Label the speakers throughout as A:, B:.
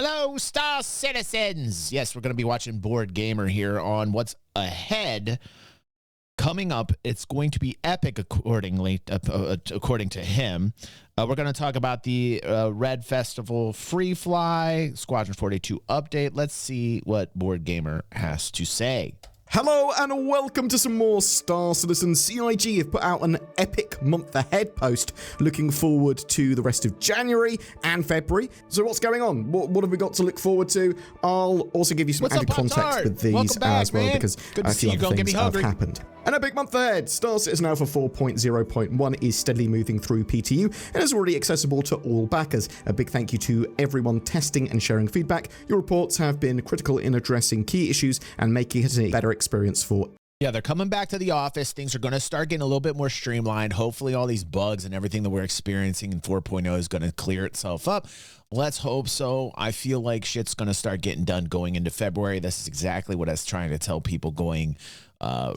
A: Hello, Star Citizens. Yes, we're going to be watching BoredGamer here on what's ahead. Coming up, it's going to be epic according to him. We're going to talk about the Red Festival Free Fly, Squadron 42 update. Let's see what BoredGamer has to say.
B: Hello and welcome to some more Star Citizen. CIG have put out an epic month ahead post looking forward to the rest of January and February. So what's going on? What have we got to look forward to? I'll also give you some added context with these as well, because a few other things have happened. An epic month ahead. Star Citizen Alpha 4.0.1 is steadily moving through PTU and is already accessible to all backers. A big thank you to everyone testing and sharing feedback. Your reports have been critical in addressing key issues and making it a better experience for.
A: Yeah, they're coming back to the office. Things are going to start getting a little bit more streamlined. Hopefully all these bugs and everything that we're experiencing in 4.0 is going to clear itself up. Let's hope so. I feel like shit's going to start getting done going into February. This is exactly what I was trying to tell people going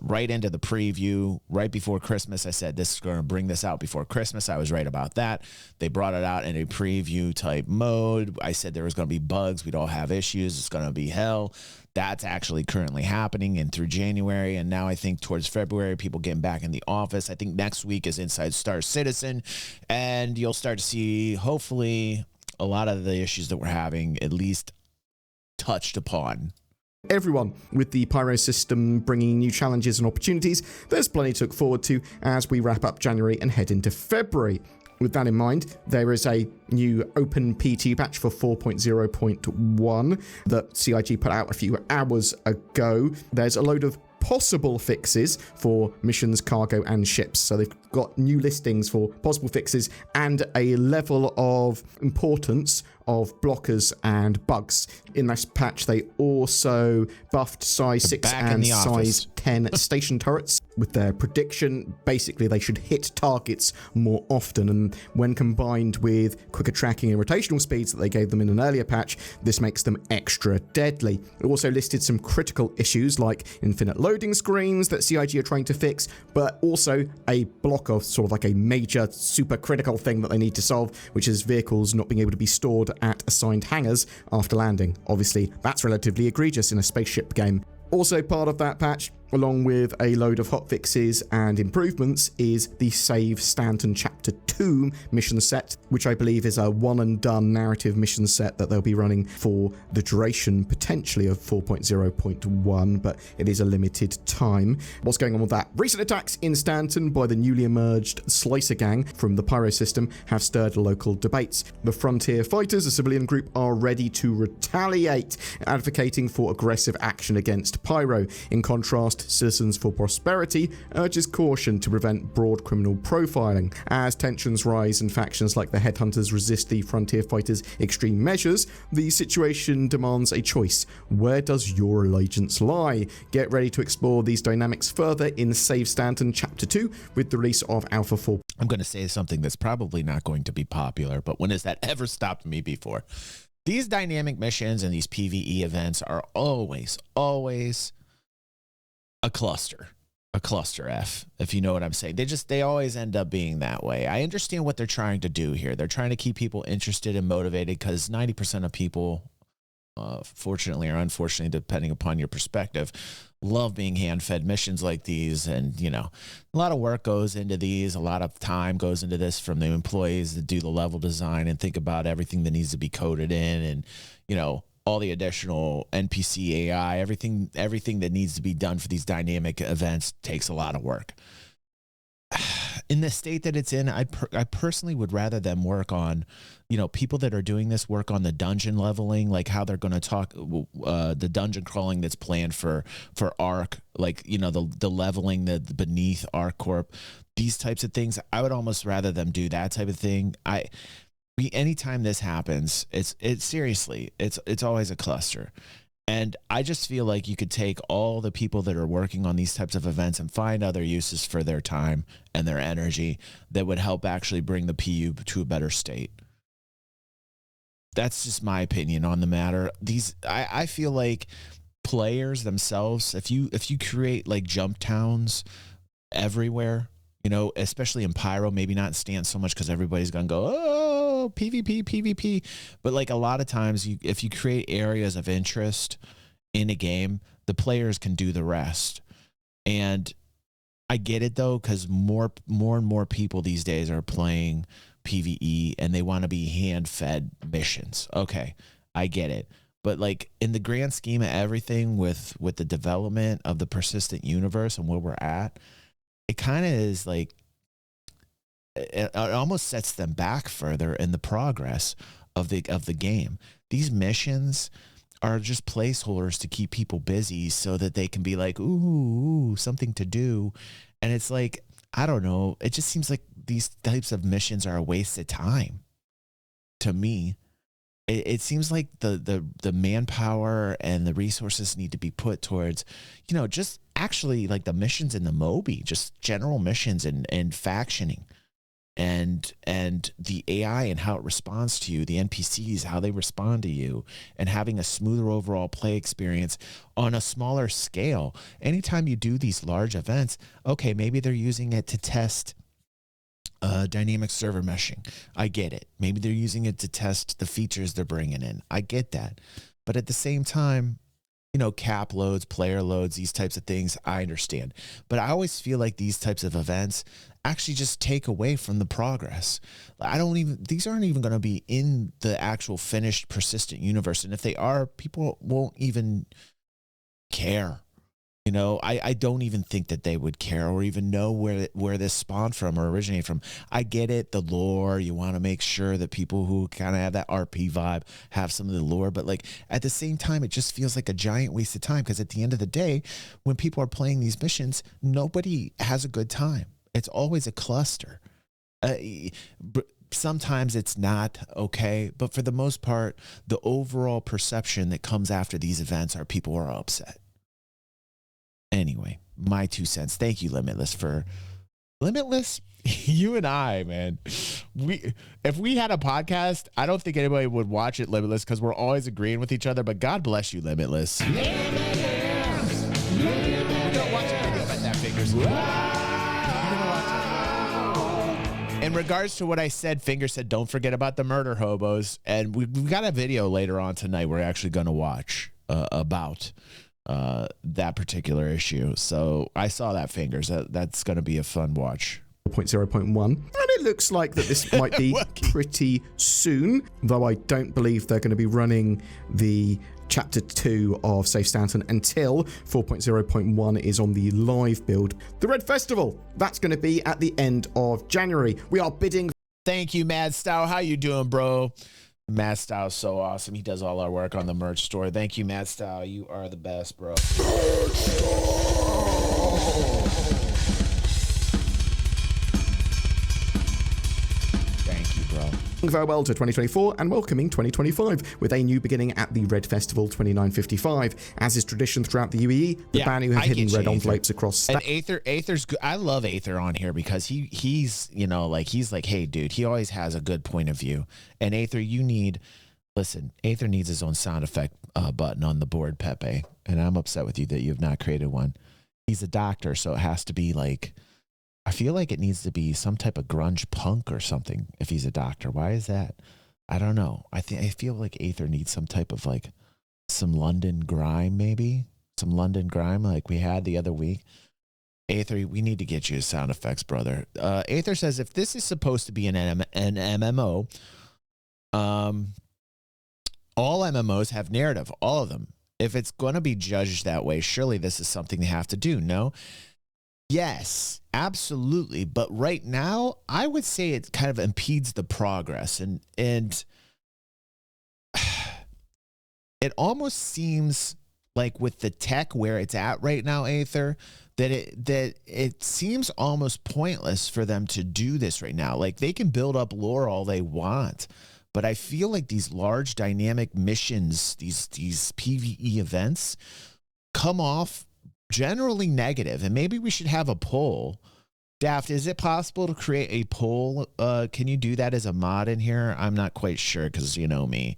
A: right into the preview, right before Christmas. I said this is going to bring this out before Christmas. I was right about that. They brought it out in a preview type mode. I said there was going to be bugs. We'd all have issues. It's going to be hell. That's actually currently happening and through January. And now I think towards February, people getting back in the office. I think next week is Inside Star Citizen, and you'll start to see, hopefully, a lot of the issues that we're having at least touched upon.
B: Everyone with the Pyro system bringing new challenges and opportunities. There's plenty to look forward to as we wrap up January and head into February. With that in mind, there is a new open PT patch for 4.0.1 that CIG put out a few hours ago. There's a load of possible fixes for missions, cargo, and ships. So they've got new listings for possible fixes and a level of importance of blockers and bugs. In this patch, they also buffed size 6 and size 10 station turrets with their prediction. Basically, they should hit targets more often, and when combined with quicker tracking and rotational speeds that they gave them in an earlier patch, this makes them extra deadly. It also listed some critical issues like infinite loading screens that CIG are trying to fix, but also a block of sort of like a major super critical thing that they need to solve, which is vehicles not being able to be stored at assigned hangars after landing. Obviously, that's relatively egregious in a spaceship game. Also part of that patch, along with a load of hotfixes and improvements, is the Save Stanton Chapter 2 mission set, which I believe is a one-and-done narrative mission set that they'll be running for the duration, potentially, of 4.0.1, but it is a limited time. What's going on with that? Recent attacks in Stanton by the newly emerged Slicer Gang from the Pyro system have stirred local debates. The Frontier Fighters, a civilian group, are ready to retaliate, advocating for aggressive action against Pyro. In contrast, Citizens for Prosperity urges caution to prevent broad criminal profiling. As tensions rise and factions like the Headhunters resist the Frontier Fighters' extreme measures, the situation demands a choice. Where does your allegiance lie? Get ready to explore these dynamics further in Save Stanton Chapter 2 with the release of Alpha 4.
A: I'm going to say something that's probably not going to be popular, but when has that ever stopped me before? These dynamic missions and these PvE events are always a cluster F, if you know what I'm saying. They always end up being that way. I understand what they're trying to do here. They're trying to keep people interested and motivated, because 90% of people, fortunately or unfortunately, depending upon your perspective, love being hand-fed missions like these. And, you know, a lot of work goes into these. A lot of time goes into this from the employees that do the level design and think about everything that needs to be coded in, and, you know, all the additional NPC AI, everything that needs to be done for these dynamic events takes a lot of work. In the state that it's in, I personally would rather them work on, you know, people that are doing this work on the dungeon leveling, like how they're going to talk, the dungeon crawling that's planned for ARC, like, you know, the leveling the beneath ARC Corp, these types of things. I would almost rather them do that type of thing. Anytime this happens, it's seriously, it's always a cluster. And I just feel like you could take all the people that are working on these types of events and find other uses for their time and their energy that would help actually bring the PU to a better state. That's just my opinion on the matter. I feel like players themselves, if you create like jump towns everywhere, you know, especially in Pyro, maybe not Stan so much because everybody's going to go, oh, PvP. But like a lot of times, if you create areas of interest in a game, the players can do the rest. And I get it though, because more and more people these days are playing PvE and they want to be hand-fed missions. Okay, I get it. But like in the grand scheme of everything with the development of the persistent universe and where we're at, it kind of is like it almost sets them back further in the progress of the game. These missions are just placeholders to keep people busy so that they can be like, ooh, something to do. And it's like, I don't know. It just seems like these types of missions are a waste of time to me. It seems like the manpower and the resources need to be put towards, just actually like the missions in the MOBI, just general missions and factioning. And the AI and how it responds to you, the NPCs, how they respond to you, and having a smoother overall play experience on a smaller scale. Anytime you do these large events, okay, maybe they're using it to test dynamic server meshing. I get it. Maybe they're using it to test the features they're bringing in. I get that. But at the same time, cap loads, player loads, these types of things, I understand. But I always feel like these types of events actually just take away from the progress. These aren't even going to be in the actual finished persistent universe. And if they are, people won't even care. I don't even think that they would care or even know where this spawned from or originated from. I get it, the lore. You want to make sure that people who kind of have that RP vibe have some of the lore. But like at the same time, it just feels like a giant waste of time, because at the end of the day, when people are playing these missions, nobody has a good time. It's always a cluster. Sometimes it's not okay, but for the most part, the overall perception that comes after these events are people are upset. Anyway, my 2 cents. Thank you, Limitless, for Limitless. You and I, man, if we had a podcast, I don't think anybody would watch it, Limitless, because we're always agreeing with each other. But God bless you, Limitless. Limitless. We're gonna watch a video about that, Fingers. In regards to what I said, Finger said, don't forget about the murder hobos. And we've got a video later on tonight we're actually going to watch about that particular issue. So I saw that, Fingers. That's going to be a fun watch.
B: 0.0.1, and it looks like that this might be pretty soon, though I don't believe they're going to be running the Chapter 2 of Safe Stanton until 4.0.1 is on the live build. The Red Festival, that's going to be at the end of January. We are bidding.
A: Thank you, Mad Style. How you doing, bro? Mad Style's so awesome. He does all our work on the merch store. Thank you, Mad Style. You are the best, bro. Thank you, bro.
B: Farewell to 2024 and welcoming 2025 with a new beginning at the Red Festival 2955. As is tradition throughout the UEE, the Banu have hidden red envelopes across.
A: And Aether's good. I love Aether on here because he's like, hey, dude, he always has a good point of view. And Aether, Aether needs his own sound effect button on the board, Pepe. And I'm upset with you that you have not created one. He's a doctor, so it has to be like, I feel like it needs to be some type of grunge punk or something if he's a doctor. Why is that? I don't know. I feel like Aether needs some type of like some London grime, maybe some London grime like we had the other week. Aether, we need to get you sound effects, brother. Aether says if this is supposed to be an MMO, all MMOs have narrative, all of them. If it's going to be judged that way, surely this is something they have to do. No. Yes, absolutely. But right now, I would say it kind of impedes the progress. And it almost seems like with the tech where it's at right now, Aether, that it seems almost pointless for them to do this right now. Like they can build up lore all they want, but I feel like these large dynamic missions, these PvE events come off generally negative, and maybe we should have a poll. Daft, is it possible to create a poll? Can you do that as a mod in here? I'm not quite sure because you know me.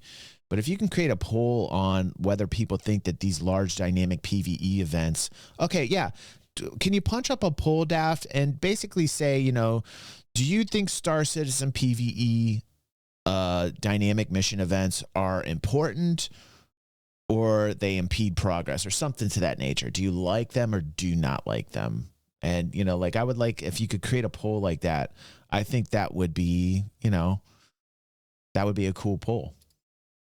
A: But if you can create a poll on whether people think that these large dynamic PvE events, okay, yeah. Can you punch up a poll, Daft, and basically say, do you think Star Citizen PvE dynamic mission events are important or they impede progress or something to that nature. Do you like them or do you not like them? And, you know, like I would like if you could create a poll like that, I think that would be, you know, that would be a cool poll.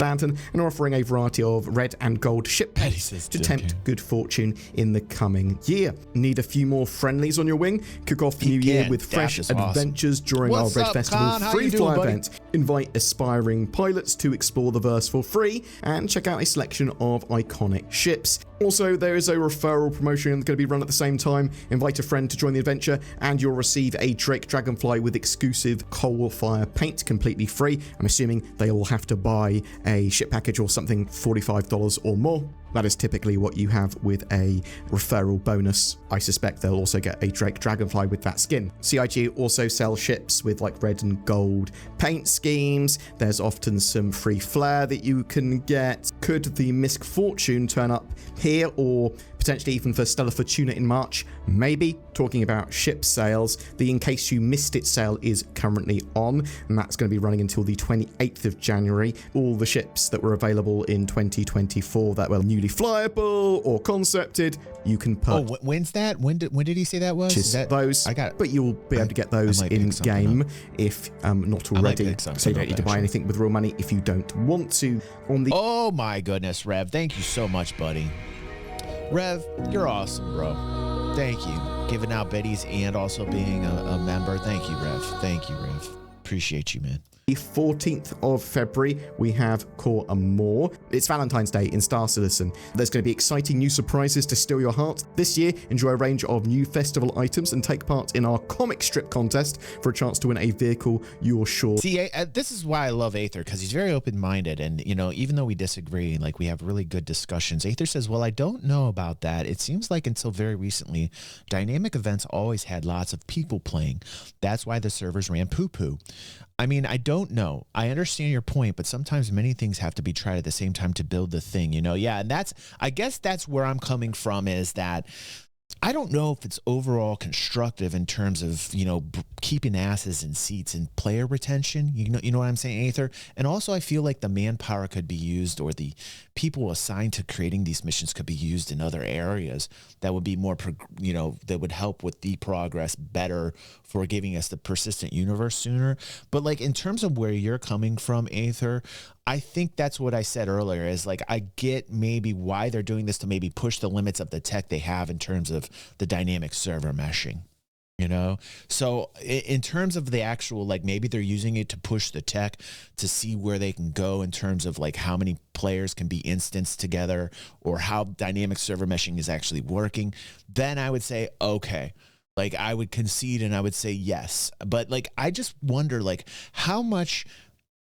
B: Lantern and are offering a variety of red and gold ship packs to tempt good fortune in the coming year. Need a few more friendlies on your wing? Kick off the new year with fresh adventures during our Red Festival free fly event. Invite aspiring pilots to explore the verse for free and check out a selection of iconic ships. Also, there is a referral promotion going to be run at the same time. Invite a friend to join the adventure and you'll receive a Drake Dragonfly with exclusive coal fire paint completely free. I'm assuming they all have to buy a ship package or something $45 or more. That is typically what you have with a referral bonus. I suspect they'll also get a Drake Dragonfly with that skin. CIG also sell ships with like red and gold paint schemes. There's often some free flair that you can get. Could the Misk Fortune turn up here or potentially even for Stellar Fortuna in March? Maybe. Talking about ship sales, the In Case You Missed It sale is currently on, and that's going to be running until the 28th of January. All the ships that were available in 2024 that were newly flyable or concepted, you can put.
A: Oh, when's that? When did he say that was?
B: Is that, those.
A: I got it.
B: But you'll be able to get those in game if not already. So you don't need to buy anything with real money if you don't want to. On the
A: Oh my goodness, Rev! Thank you so much, buddy. Rev, you're awesome, bro. Thank you. Giving out biddies and also being a member. Thank you, Rev. Thank you, Rev. Appreciate you, man.
B: The 14th of February, we have Core and More. It's Valentine's Day in Star Citizen. There's going to be exciting new surprises to steal your heart. This year, enjoy a range of new festival items and take part in our comic strip contest for a chance to win a vehicle you're sure.
A: See, this is why I love Aether, because he's very open-minded. And, you know, even though we disagree, like we have really good discussions, Aether says, well, I don't know about that. It seems like until very recently, dynamic events always had lots of people playing. That's why the servers ran poo-poo. I mean, I don't know. I understand your point, but sometimes many things have to be tried at the same time to build the thing, you know? Yeah, and I guess that's where I'm coming from, is that I don't know if it's overall constructive in terms of, you know, keeping asses in seats and player retention. You know what I'm saying, Aether? And also I feel like the manpower could be used, or the people assigned to creating these missions could be used in other areas that would be more, you know, that would help with the progress better for giving us the persistent universe sooner. But like in terms of where you're coming from, Aether, I think that's what I said earlier, is like I get maybe why they're doing this, to maybe push the limits of the tech they have in terms of the dynamic server meshing, you know? So in terms of the actual, like maybe they're using it to push the tech to see where they can go in terms of like how many players can be instanced together or how dynamic server meshing is actually working, then I would say, okay. Like I would concede and I would say yes. But like I just wonder like how much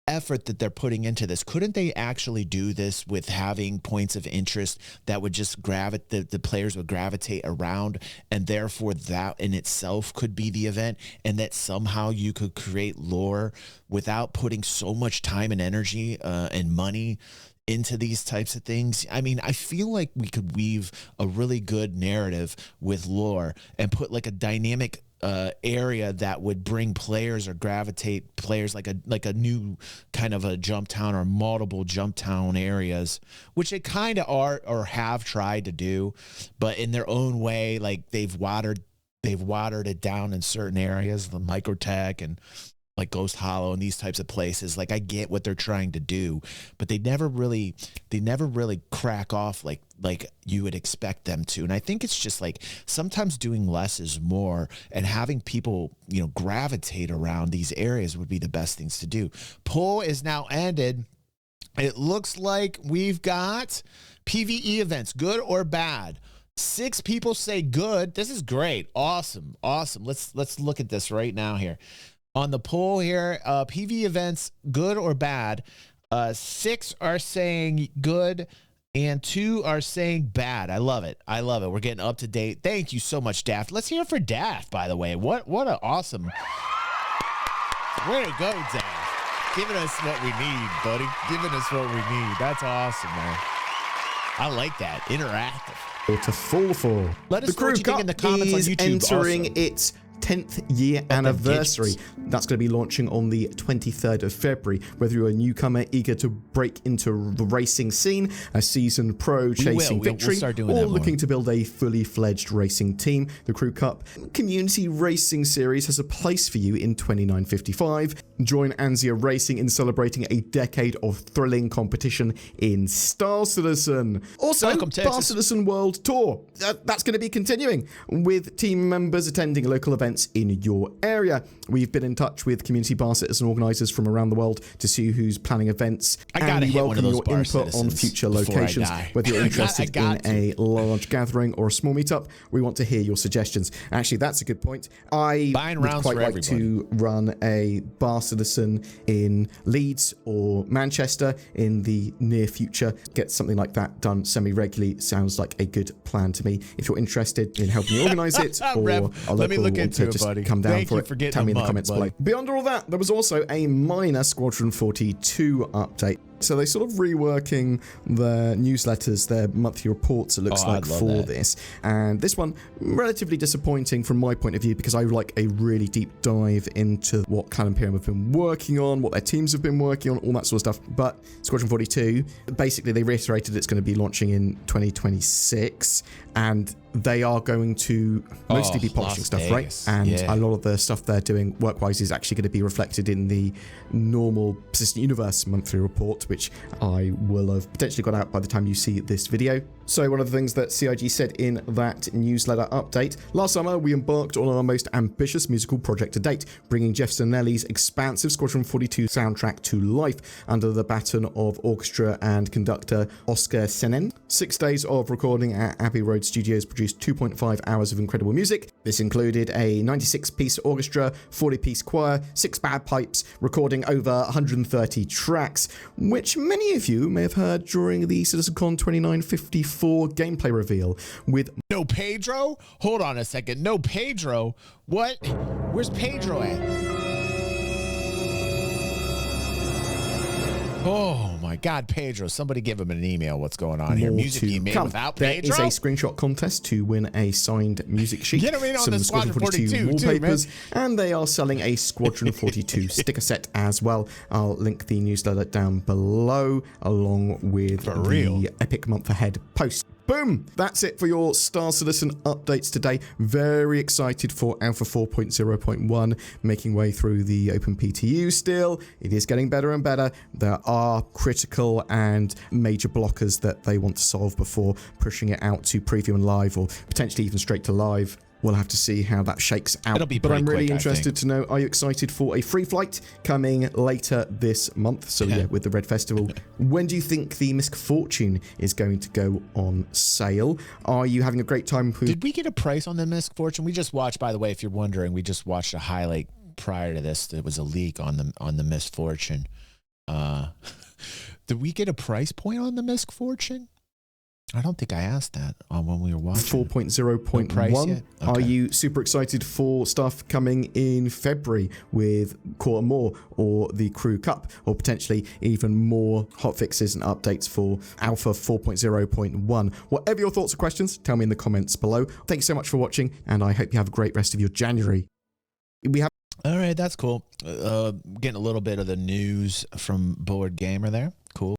A: effort that they're putting into this. Couldn't they actually do this with having points of interest that would just gravitate, the players would gravitate around, and therefore that in itself could be the event, and that somehow you could create lore without putting so much time and energy and money into these types of things? I mean, I feel like we could weave a really good narrative with lore and put like a dynamic area that would bring players or gravitate players, like a new kind of a jump town or multiple jump town areas, which they kind of are or have tried to do, but in their own way. Like they've watered it down in certain areas, the Microtech and like Ghost Hollow and these types of places. Like I get what they're trying to do, but they never really crack off like you would expect them to. And I think it's just like sometimes doing less is more, and having people, you know, gravitate around these areas would be the best things to do. Poll is now ended. It looks like we've got PvE events, good or bad. 6 people say good. This is great. Awesome. Let's look at this right now here. On the poll here, PvE events, good or bad, 6 are saying good and 2 are saying bad. I love it. We're getting up to date. Thank you so much, Daft. Let's hear it for Daft, by the way. What an awesome. Way to go, Daft. Giving us what we need, buddy. Giving us what we need. That's awesome, man. I like that. Interactive.
B: To fall for.
A: Let us know what you think in the comments on YouTube.
B: Entering
A: also.
B: its 10th year anniversary. That's going to be launching on the 23rd of February. Whether you're a newcomer eager to break into the racing scene, a seasoned pro chasing victory, or looking to build a fully fledged racing team, the Crew Cup Community Racing Series has a place for you in 2955. Join Anzia Racing in celebrating a decade of thrilling competition in Star Citizen. Also, Star Citizen World Tour. That's going to be continuing with team members attending local events in your area. We've been in touch with community bar citizen organisers from around the world to see who's planning events, and we welcome your input on future locations. Whether you're interested in a large gathering or a small meetup, we want to hear your suggestions. Actually, that's a good point. I would quite like to run a bar citizen in Leeds or Manchester in the near future. Get something like that done semi-regularly sounds like a good plan to me. If you're interested in helping me organise it, or a local want to just come down for it, tell me in the comments below. Beyond all that, there was also a minor Squadron 42 update. So they're sort of reworking their newsletters, their monthly reports, it looks like, for this. And this one, relatively disappointing from my point of view, because I would like a really deep dive into what Clan Imperium have been working on, what their teams have been working on, all that sort of stuff. But Squadron 42, basically they reiterated it's going to be launching in 2026, and they are going to mostly be polishing stuff, right? And a lot of the stuff they're doing work-wise is actually going to be reflected in the normal Persistent Universe monthly report, which I will have potentially got out by the time you see this video. So one of the things that CIG said in that newsletter update, last summer we embarked on our most ambitious musical project to date, bringing Jeff Zanelli's expansive Squadron 42 soundtrack to life under the baton of orchestra and conductor Oscar Senen. 6 days of recording at Abbey Road Studios produced 2.5 hours of incredible music. This included a 96-piece orchestra, 40-piece choir, 6 bagpipes, recording over 130 tracks, which many of you may have heard during the CitizenCon 2954 gameplay reveal with...
A: No Pedro? Hold on a second. No Pedro? What? Where's Pedro at? Oh my God, Pedro! Somebody give him an email. What's going on here? Music email without Pedro.
B: There is a screenshot contest to win a signed music sheet.
A: Get him in on the Squadron 42
B: wallpapers, and they are selling a Squadron 42 sticker set as well. I'll link the newsletter down below, along with the Epic Month Ahead post. Boom! That's it for your Star Citizen updates today. Very excited for Alpha 4.0.1 making way through the Open PTU still. It is getting better and better. There are critical and major blockers that they want to solve before pushing it out to preview and live, or potentially even straight to live. We'll have to see how that shakes out.
A: It'll be
B: but I'm really
A: quick,
B: interested to know, are you excited for a free flight coming later this month? So yeah, with the Red Festival. When do you think the Misc Fortune is going to go on sale? Are you having a great time?
A: Did we get a price on the Misc Fortune? We just watched, by the way, if you're wondering, we just watched a highlight prior to this. There was a leak on the Misc Fortune. Did we get a price point on the Misc Fortune? I don't think I asked that when we were watching.
B: 4.0.1.
A: Okay.
B: Are you super excited for stuff coming in February with Quarter More or the Crew Cup, or potentially even more hotfixes and updates for Alpha 4.0.1? Whatever your thoughts or questions, tell me in the comments below. Thank you so much for watching, and I hope you have a great rest of your January.
A: All right, that's cool. Getting a little bit of the news from BoredGamer there.